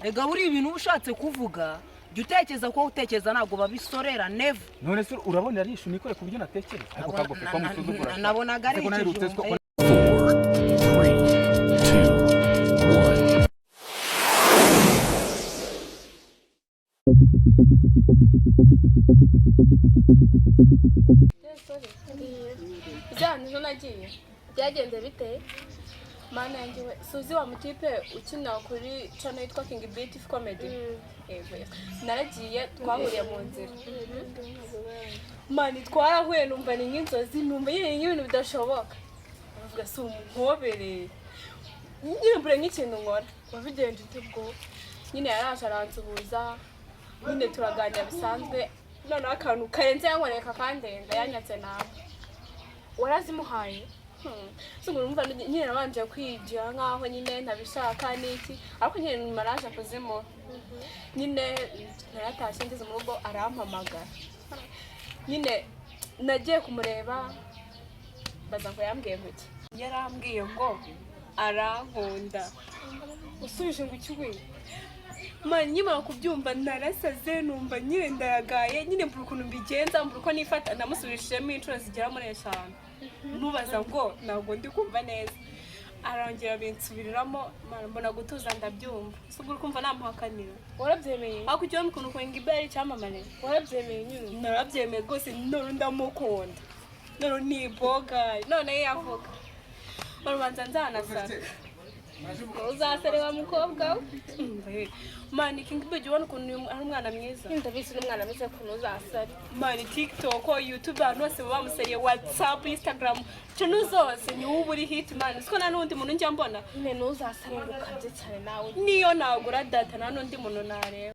ega buri ibintu ushatse kuvuga jya utekereza ko utekereza ntabwo babisorera never. None se urabona ari ishu nikore ku buryo natekereza ariko kagofe ko musuzugura nabonaga ari ikijumba. 4 3 2 1 nagiye byagenze bite mana yanjye we suzi wa mutipe ukina kuri channel yitwa King Beautiful Comedy naragiye twahuriye mu nzira mani twarahuye numva ni nk'inzozi numva yeye ibintu bidashoboka avuga si umuhobere nyine mbure nk'ikintu nkora wabigenje ubwo nyine yaraje aransuhuza nyine turaganira bisanzwe none akantu karenze yankoreka kandenga yanyatse nawe warazimuhaye Sungu numva nyine nabanje kwijya nkaho nyine ntabishaka niki ariko nyine maraje kuzimo nyine naratashye ngeze mu rugo arampamagara nyine nagiye kumureba baza ngo yambwiye gute yarambwiye ngo arankunda usubije ngo ikiwe man nyima kubyumva narasaze numva nyine ndayagaye nyine mbura ukuntu mbigenza mbura uko nifata namusubishemo inshuro zigera muri 5 nubaza ngo ntabwo ndi kumva neza arongera binsubiriramo mbona gutuza ndabyumva sugura kumva namuhakanira warabyemeye ako cyo mkuntu kwenga iberi cyamamare warabyemeye nyine narabyemeye gose none ndamukunda none ni boga none yavuga barubanza nzanasara uzasere wa mukobwa mani King Beauty wano kuntu ari umwana mwiza ndabizi n'umwana mwiza kuntu uzasare mani TikTok YouTube abantu bose bamuseriye WhatsApp Instagram cyo zose ni uburi hit man siko na nundi muntu njya mbona none nuzasare ngukabye cyane nawe niyo nagura data na nundi muntu nareba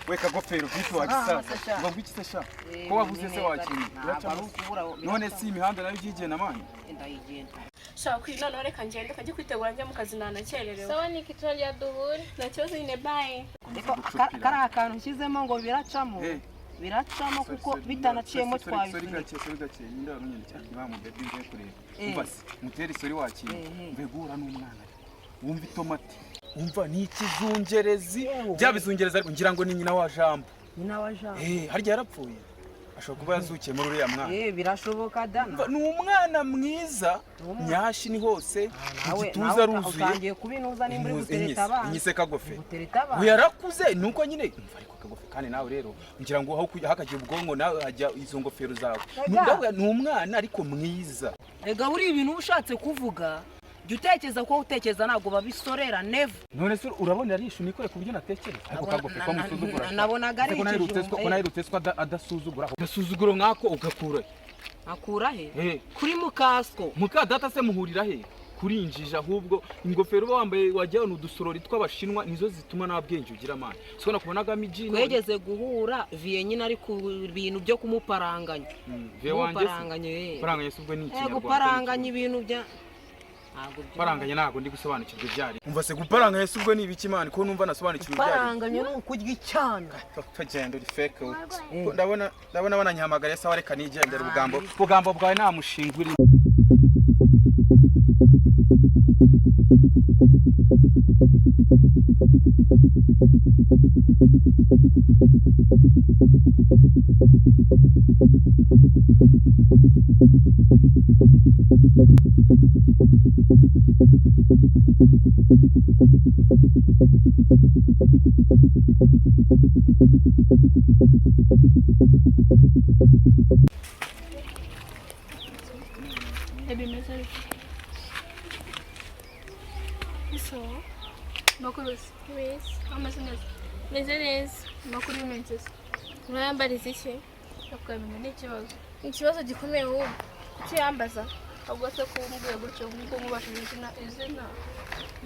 weka gofero vitu wagisasa ngo gwiki sha ko wavuze se wakini none si imihanda nayo gigiye namani ndayigenda sha kwina none reka ngende kaje kwitegura njye mu kazi nanakererewe sawa nikitorya duhure nacyoze ine bye kari akantu nshyizemo ngo biracamo kuko bitanaciyemo twabifite muteri sori wakini mbegura n'umwana wumva itomati umva ni ikizungerezi byabizungereza ariko ngira ngo ni nyina wa Jambo harya yarapfuye ashobora kuba yazukiye muri uriya mwana birashoboka dana ni umwana mwiza nyashi ni hose igituza ruzuye utangiye kubinuza nimba gutereta abana inyise kagofe yarakuze nuko nyine umva ariko kagofe kandi nawe rero ngira ngo aho hakagiye ubwongo nawe hajya izo ngofero zawe ni umwana ariko mwiza ega buri ibintu ushatse kuvuga jya utekereza ko utekereza ntabwo babisorera never. None se urabona ari ishu nikore ku buryo natekereza ariko kagofe ko musuzugura nabonaga ari ikijumba ko nahirutse adasuzugura mwako ugakura akura he kuri mukasko mukadata se muhurira he kurinjije ahubwo ingofero bambaye wajya n'udusorori tw'abashinwa nizo zituma nabwenge ugira amana siko nakubonaga mijini kwegeze guhura vie nyine ari ku bintu byo kumuparanganya paranganye subwo ni ikinyarwanda guparanganya ibintu bya paranganya nago ndi gusobanukirwa byari umva se guparanganya subwo ni ibiki imana ko numva nasobanukirwa byari paranganya n'ukujya icyana tugenda uri fake ndabona bananyahamagara sawa reka nigendera ubugambo bwawe namushingura So, makurusi wese amaseneza nezereza makuru y'imensesi urayambariza iki akamenya n'ikibazo gikomeye wowe kuki yambaza ahubwo se kumbwiye gutyo ngo mubashije izina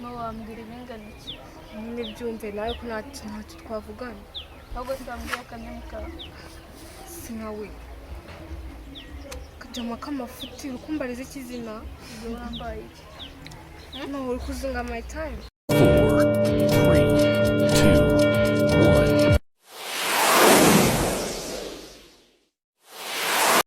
no wambwira ibingana iki nibyumve nawe ko ntacyo twavugana ahubwo se wambwiye akanyamuka sinawe kajama kamafuti urukumbariza ikizina ibyo wambaye iki no uri kuzinga my time